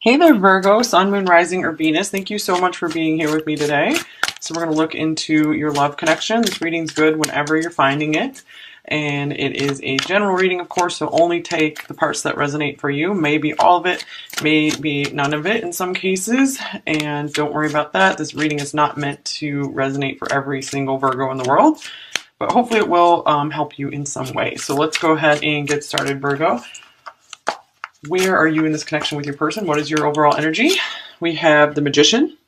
Hey there, Virgo, Sun, Moon, Rising, or Venus. Thank you so much for being here with me today. So we're going to look into your love connection. This reading's good whenever you're finding it. And it is a general reading, of course, so only take the parts that resonate for you. Maybe all of it, maybe none of it in some cases. And don't worry about that. This reading is not meant to resonate for every single Virgo in the world. But hopefully it will help you in some way. So let's go ahead and get started, Virgo. Where are you in this connection with your person? What is your overall energy? We have the Magician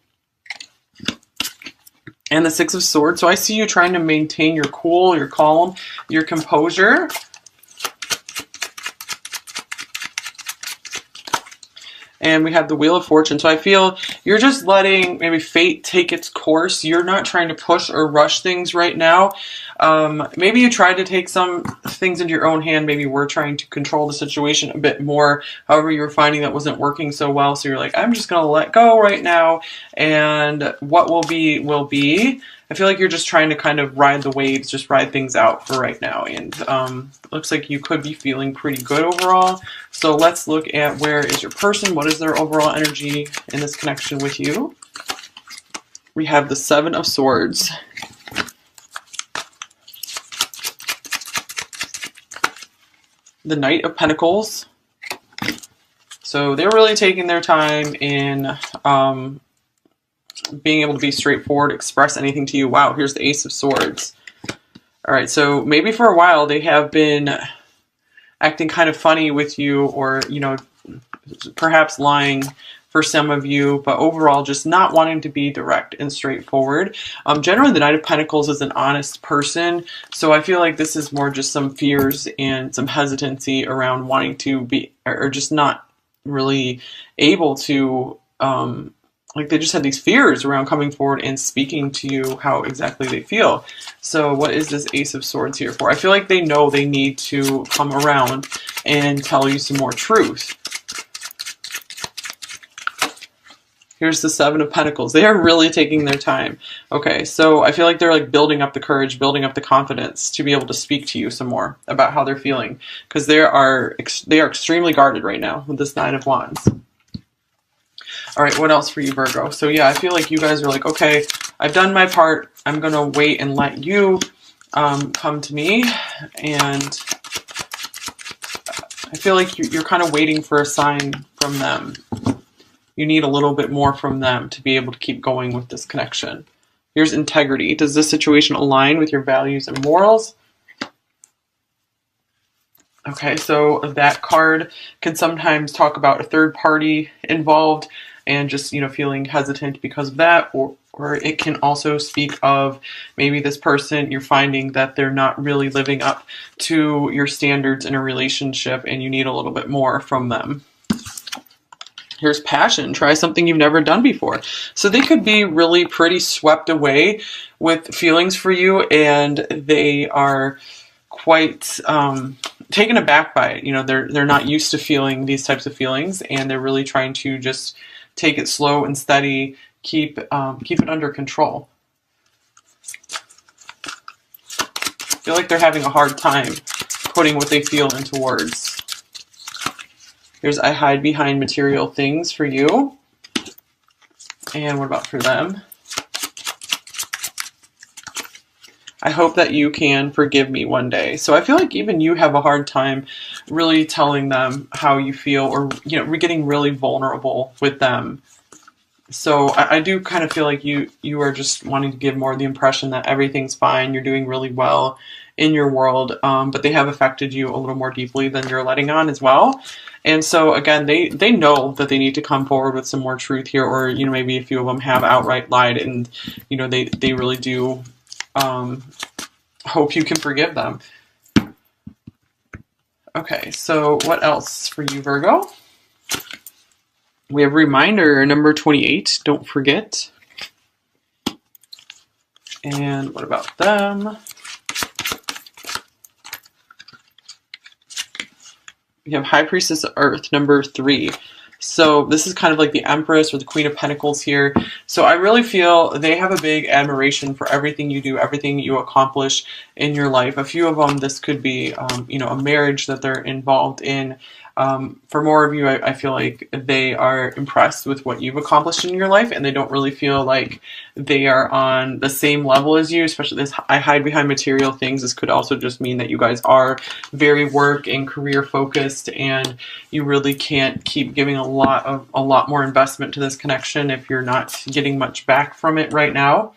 and the Six of Swords. So I see you trying to maintain your cool, your calm, your composure. And we have the Wheel of Fortune. So I feel you're just letting maybe fate take its course. You're not trying to push or rush things right now. Maybe you tried to take some things into your own hand. Maybe we're trying to control the situation a bit more. However, you were finding that wasn't working so well. So you're like, I'm just going to let go right now. And what will be, will be. I feel like you're just trying to kind of ride the waves, just ride things out for right now. And it looks like you could be feeling pretty good overall. So let's look at where is your person? What is their overall energy in this connection with you? We have the Seven of Swords. The Knight of Pentacles. So they're really taking their time in being able to be straightforward, express anything to you. Wow, here's the Ace of Swords. All right, so maybe for a while they have been acting kind of funny with you, or, you know, perhaps lying for some of you, but overall just not wanting to be direct and straightforward. Generally, the Knight of Pentacles is an honest person, so I feel like this is more just some fears and some hesitancy around wanting to be, or just not really able to, like they just had these fears around coming forward and speaking to you how exactly they feel. So what is this Ace of Swords here for? I feel like they know they need to come around and tell you some more truth. Here's the Seven of Pentacles. They are really taking their time. Okay, so I feel like they're like building up the courage, building up the confidence to be able to speak to you some more about how they're feeling. Because they are extremely guarded right now with this Nine of Wands. All right, what else for you, Virgo? So yeah, I feel like you guys are like, okay, I've done my part. I'm going to wait and let you come to me. And I feel like you're kind of waiting for a sign from them. You need a little bit more from them to be able to keep going with this connection. Here's integrity. Does this situation align with your values and morals? Okay, so that card can sometimes talk about a third party involved and just, you know, feeling hesitant because of that, or it can also speak of maybe this person, you're finding that they're not really living up to your standards in a relationship and you need a little bit more from them. Here's passion. Try something you've never done before. So they could be really pretty swept away with feelings for you, and they are quite taken aback by it. You know, they're not used to feeling these types of feelings, and they're really trying to just take it slow and steady, keep it under control. I feel like they're having a hard time putting what they feel into words. Here's I hide behind material things for you. And what about for them? I hope that you can forgive me one day. So I feel like even you have a hard time really telling them how you feel, or, you know, we're getting really vulnerable with them. So I do kind of feel like you are just wanting to give more the impression that everything's fine, you're doing really well in your world, but they have affected you a little more deeply than you're letting on as well. And so again, they know that they need to come forward with some more truth here, or, you know, maybe a few of them have outright lied, and, you know, they really do hope you can forgive them. Okay, so what else for you, Virgo? We have reminder number 28, don't forget. And what about them? We have High Priestess of Earth, number 3. So this is kind of like the Empress or the Queen of Pentacles here. So I really feel they have a big admiration for everything you do, everything you accomplish in your life. A few of them, this could be, you know, a marriage that they're involved in. For more of you, I feel like they are impressed with what you've accomplished in your life, and they don't really feel like they are on the same level as you, especially this I hide behind material things. This could also just mean that you guys are very work and career focused, and you really can't keep giving a lot more investment to this connection if you're not getting much back from it right now.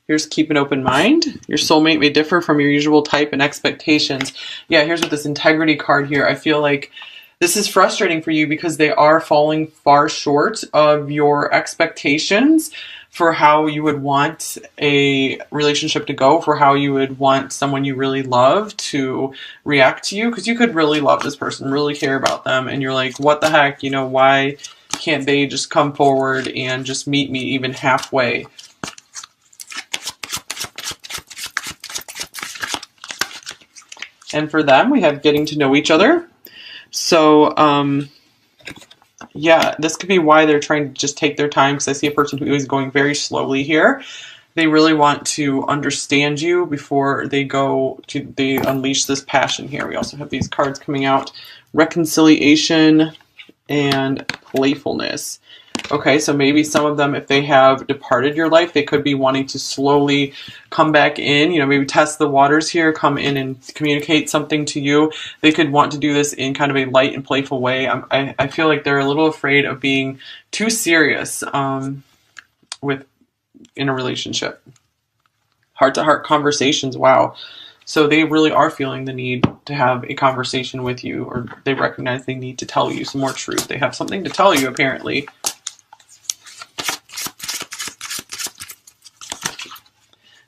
Here's keep an open mind. Your soulmate may differ from your usual type and expectations. Yeah, here's with this integrity card here. I feel like this is frustrating for you because they are falling far short of your expectations for how you would want a relationship to go, for how you would want someone you really love to react to you. Because you could really love this person, really care about them, and you're like, what the heck, you know, why can't they just come forward and just meet me even halfway? And for them, we have getting to know each other. So, yeah, this could be why they're trying to just take their time, because I see a person who is going very slowly here. They really want to understand you before they unleash this passion here. We also have these cards coming out: reconciliation and playfulness. Okay, so maybe some of them, if they have departed your life, they could be wanting to slowly come back in, you know, maybe test the waters here, come in and communicate something to you. They could want to do this in kind of a light and playful way. I feel like they're a little afraid of being too serious in a relationship. Heart-to-heart conversations, wow. So they really are feeling the need to have a conversation with you, or they recognize they need to tell you some more truth. They have something to tell you, apparently.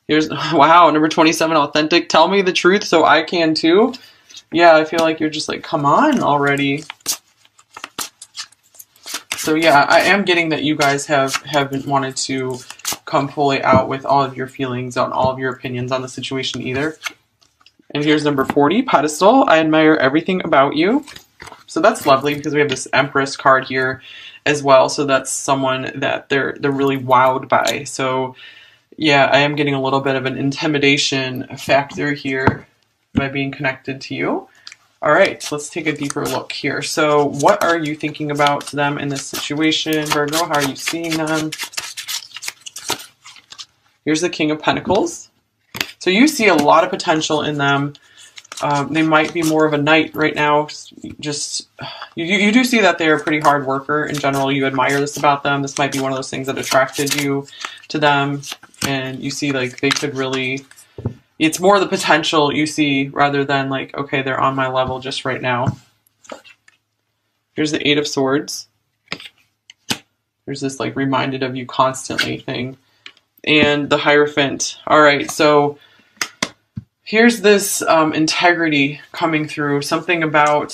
Here's, wow, number 27, authentic. Tell me the truth so I can too. Yeah, I feel like you're just like, come on already. So yeah, I am getting that you guys haven't wanted to come fully out with all of your feelings on all of your opinions on the situation either. And here's number 40, pedestal. I admire everything about you. So that's lovely because we have this Empress card here as well. So that's someone that they're really wowed by. So yeah, I am getting a little bit of an intimidation factor here by being connected to you. All right, let's take a deeper look here. So what are you thinking about them in this situation, Virgo? How are you seeing them? Here's the King of Pentacles. So you see a lot of potential in them. They might be more of a knight right now. Just you do see that they're a pretty hard worker in general. You admire this about them. This might be one of those things that attracted you to them. And you see like they could really, it's more the potential you see rather than like, okay, they're on my level just right now. Here's the Eight of Swords. There's this like reminded of you constantly thing. And the Hierophant. All right, so here's this integrity coming through. Something about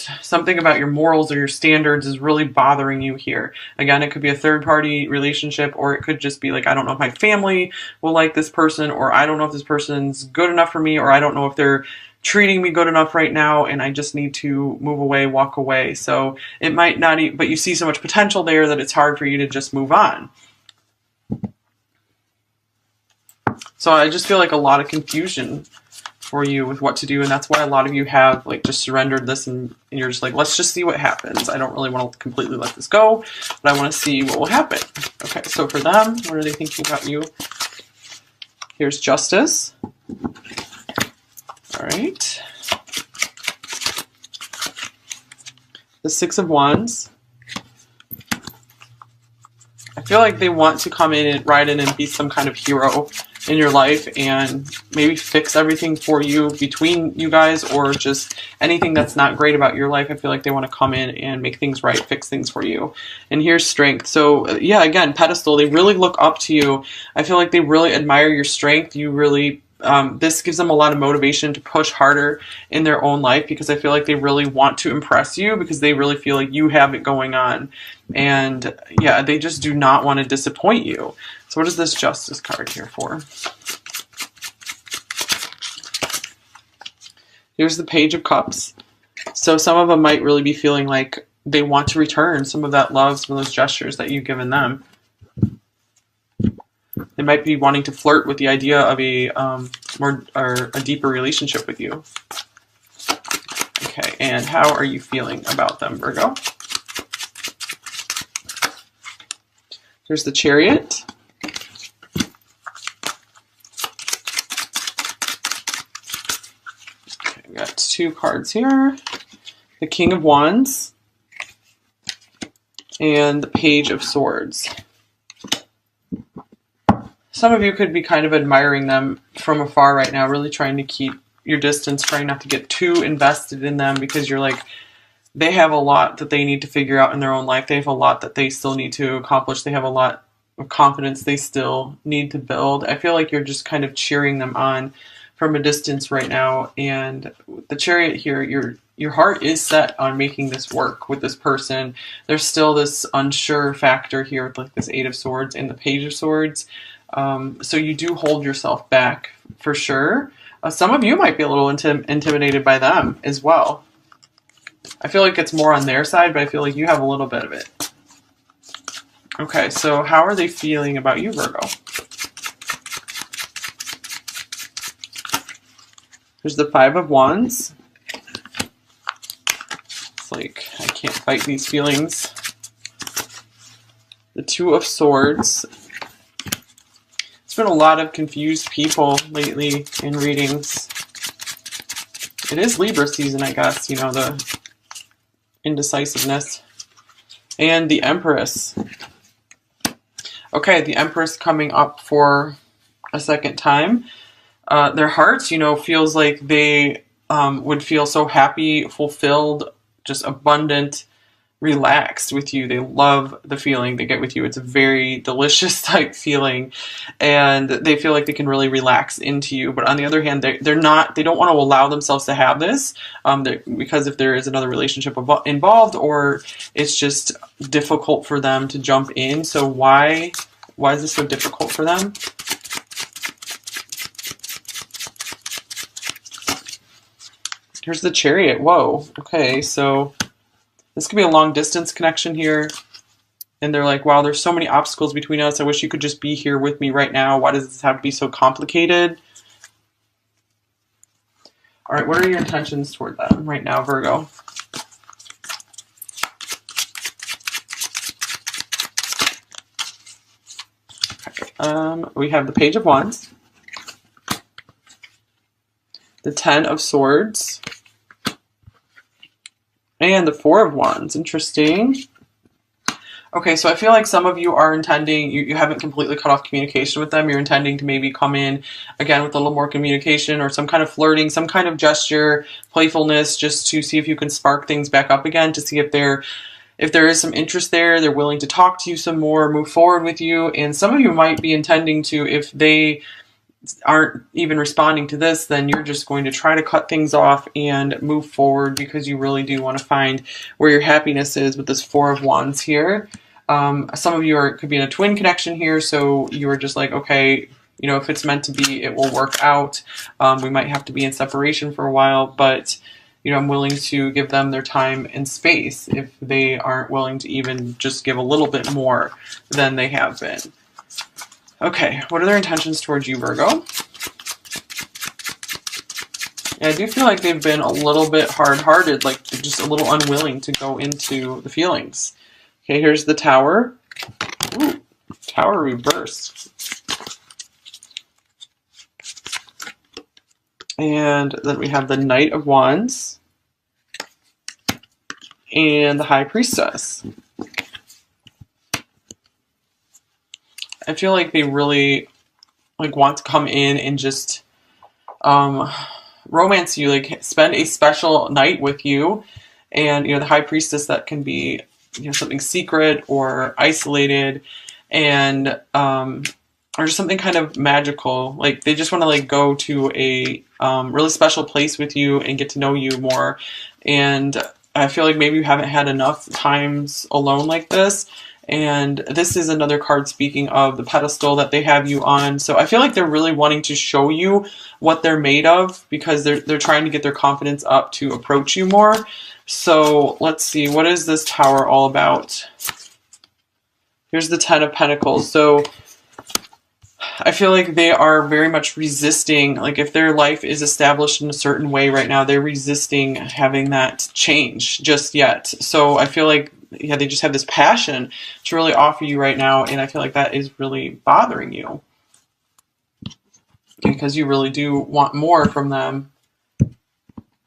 your morals or your standards is really bothering you here. Again, it could be a third-party relationship, or it could just be like, I don't know if my family will like this person, or I don't know if this person's good enough for me, or I don't know if they're treating me good enough right now, and I just need to move away, walk away. So it might not, but you see so much potential there that it's hard for you to just move on. So I just feel like a lot of confusion for you with what to do, and that's why a lot of you have like just surrendered this and you're just like, let's just see what happens. I don't really want to completely let this go, but I want to see what will happen. Okay, so for them, what are they thinking about you? Here's Justice. All right. The Six of Wands. I feel like they want to come in and ride in and be some kind of hero in your life and maybe fix everything for you between you guys, or just anything that's not great about your life. I feel like they want to come in and make things right, fix things for you. And here's Strength. So yeah, again, pedestal, they really look up to you. I feel like they really admire your strength. You really, this gives them a lot of motivation to push harder in their own life, because I feel like they really want to impress you, because they really feel like you have it going on. And yeah, they just do not want to disappoint you. So what is this Justice card here for? Here's the Page of Cups. So some of them might really be feeling like they want to return some of that love, some of those gestures that you've given them. They might be wanting to flirt with the idea of a a deeper relationship with you. Okay, and how are you feeling about them, Virgo? Here's the Chariot. Okay, we got 2 cards here. The King of Wands and the Page of Swords. Some of you could be kind of admiring them from afar right now, really trying to keep your distance, trying not to get too invested in them because you're like, they have a lot that they need to figure out in their own life. They have a lot that they still need to accomplish. They have a lot of confidence they still need to build. I feel like you're just kind of cheering them on from a distance right now. And the Chariot here, your heart is set on making this work with this person. There's still this unsure factor here with like this 8 of Swords and the Page of Swords. So you do hold yourself back for sure. Some of you might be a little intimidated by them as well. I feel like it's more on their side, but I feel like you have a little bit of it. Okay, so how are they feeling about you, Virgo? There's the 5 of Wands. It's like, I can't fight these feelings. The 2 of Swords. It's been a lot of confused people lately in readings. It is Libra season, I guess, you know, the indecisiveness. And the Empress. Okay, the Empress coming up for a second time. Their hearts, you know, feels like they would feel so happy, fulfilled, just abundant, relaxed with you. They love the feeling they get with you. It's a very delicious type feeling, and they feel like they can really relax into you. But on the other hand, they don't want to allow themselves to have this because if there is another relationship involved, or it's just difficult for them to jump in. So why is this so difficult for them? Here's the Chariot. Whoa. Okay, so this could be a long distance connection here. And they're like, wow, there's so many obstacles between us. I wish you could just be here with me right now. Why does this have to be so complicated? All right, what are your intentions toward them right now, Virgo? Okay. We have the Page of Wands. The 10 of Swords. And the 4 of Wands. Interesting. Okay, so I feel like some of you are intending, you haven't completely cut off communication with them. You're intending to maybe come in, again, with a little more communication or some kind of flirting, some kind of gesture, playfulness, just to see if you can spark things back up again, to see if there is some interest there, they're willing to talk to you some more, move forward with you. And some of you might be intending to, if they aren't even responding to this, then you're just going to try to cut things off and move forward because you really do want to find where your happiness is with this 4 of Wands here. Some of you could be in a twin connection here, so you are just like, okay, you know, if it's meant to be, it will work out. We might have to be in separation for a while, but you know, I'm willing to give them their time and space if they aren't willing to even just give a little bit more than they have been. Okay, what are their intentions towards you, Virgo? Yeah, I do feel like they've been a little bit hard-hearted, like they're just a little unwilling to go into the feelings. Okay, here's the Tower. Ooh, Tower reversed. And then we have the Knight of Wands. And the High Priestess. I feel like they really want to come in and just romance you, like spend a special night with you. And you know, the High Priestess, that can be, you know, something secret or isolated, and or just something kind of magical. Like they just want to like go to a really special place with you and get to know you more. And I feel like maybe you haven't had enough times alone like this. And this is another card speaking of the pedestal that they have you on. So I feel like they're really wanting to show you what they're made of, because they're trying to get their confidence up to approach you more. So let's see, what is this Tower all about? Here's the 10 of Pentacles. So I feel like they are very much resisting, like if their life is established in a certain way right now, they're resisting having that change just yet. So I feel like, yeah, they just have this passion to really offer you right now, and I feel like that is really bothering you because you really do want more from them.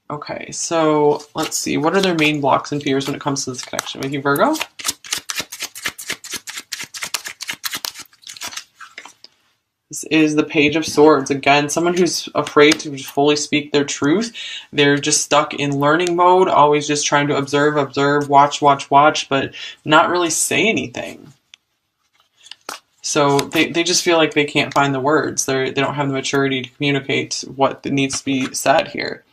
Okay, so let's see. What are their main blocks and fears when it comes to this connection with you, Virgo? This is the Page of Swords. Again, someone who's afraid to fully speak their truth. They're just stuck in learning mode, always just trying to observe, watch, but not really say anything. So they just feel like they can't find the words. They don't have the maturity to communicate what needs to be said here.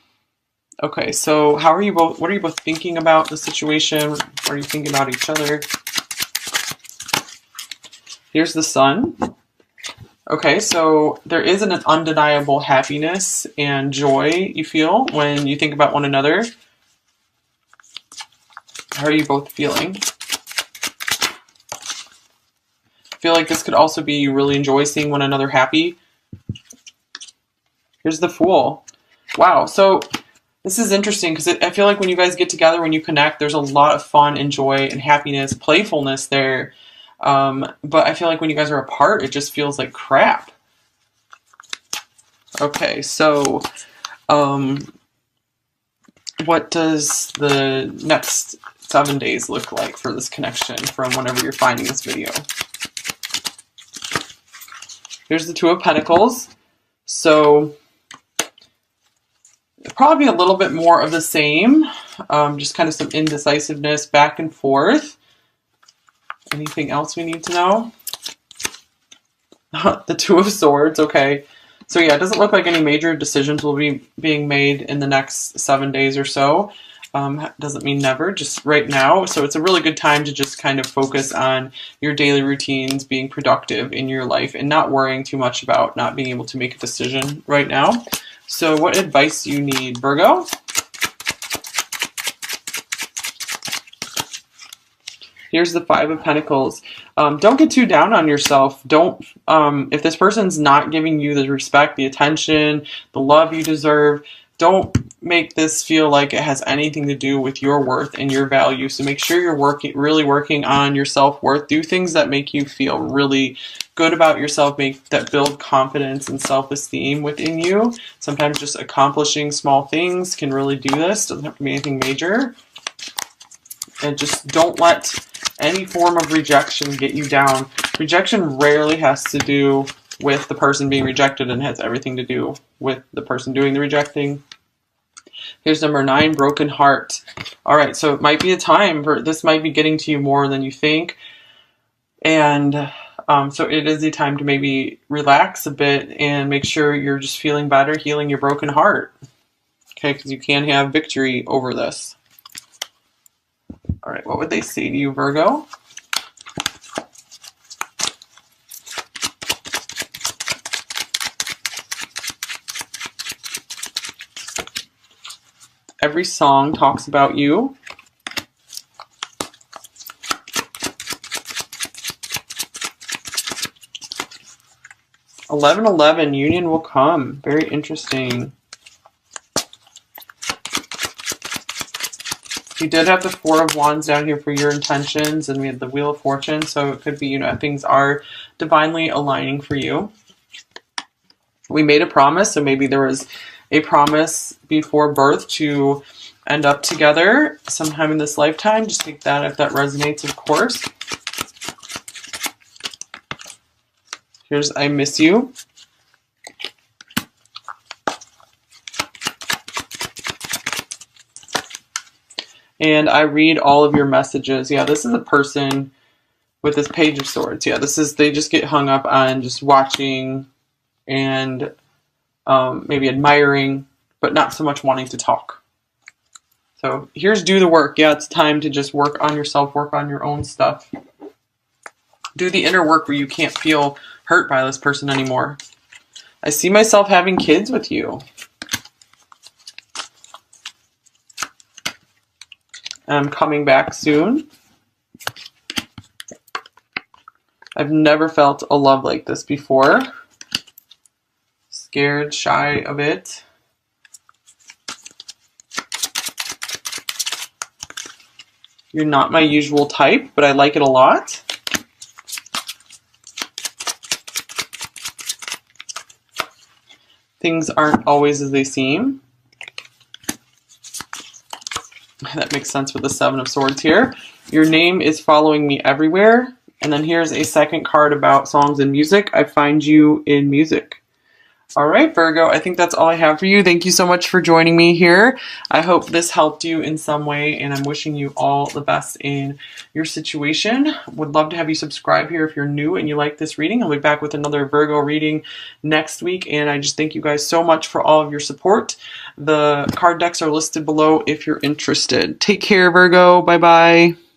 Okay, so how are you both? What are you both thinking about the situation? What are you thinking about each other? Here's the Sun. Okay, so there is an undeniable happiness and joy you feel when you think about one another. How are you both feeling? I feel like this could also be you really enjoy seeing one another happy. Here's the Fool. Wow, so this is interesting because I feel like when you guys get together, when you connect, there's a lot of fun and joy and happiness, playfulness there. But I feel like when you guys are apart, it just feels like crap. Okay, so what does the next 7 days look like for this connection from whenever you're finding this video? Here's the Two of Pentacles. So probably a little bit more of the same, just kind of some indecisiveness back and forth. Anything else we need to know? The Two of Swords, okay. So yeah, it doesn't look like any major decisions will be being made in the next 7 days or so. Doesn't mean never, just right now. So it's a really good time to just kind of focus on your daily routines, being productive in your life, and not worrying too much about not being able to make a decision right now. So what advice do you need, Virgo? Here's the Five of Pentacles. Don't get too down on yourself. Don't, if this person's not giving you the respect, the attention, the love you deserve, don't make this feel like it has anything to do with your worth and your value. So make sure you're really working on your self-worth. Do things that make you feel really good about yourself, that build confidence and self-esteem within you. Sometimes just accomplishing small things can really do this. Doesn't have to be anything major. And just don't let any form of rejection get you down. Rejection rarely has to do with the person being rejected and has everything to do with the person doing the rejecting. Here's number 9, Broken Heart. All right, so it might be a time for this might be getting to you more than you think. And so it is a time to maybe relax a bit and make sure you're just feeling better, healing your broken heart. Okay, because you can have victory over this. All right, what would they say to you, Virgo? Every song talks about you. (11:11), union will come. Very interesting. You did have the Four of Wands down here for your intentions, and we had the Wheel of Fortune, so it could be, things are divinely aligning for you. We made a promise, so maybe there was a promise before birth to end up together sometime in this lifetime. Just take that if that resonates, of course. Here's I Miss You. And I read all of your messages. Yeah, this is a person with this Page of Swords. Yeah, they just get hung up on just watching and maybe admiring, but not so much wanting to talk. So here's do the work. Yeah, it's time to just work on yourself, work on your own stuff. Do the inner work where you can't feel hurt by this person anymore. I see myself having kids with you. I'm coming back soon. I've never felt a love like this before. scared, shy of it. You're not my usual type, but I like it a lot. Things aren't always as they seem. That makes sense with the Seven of Swords here. Your name is following me everywhere. And then here's a second card about songs and music. I find you in music. All right, Virgo, I think that's all I have for you. Thank you so much for joining me here. I hope this helped you in some way, and I'm wishing you all the best in your situation. Would love to have you subscribe here if you're new and you like this reading. I'll be back with another Virgo reading next week, and I just thank you guys so much for all of your support. The card decks are listed below if you're interested. Take care, Virgo. Bye-bye.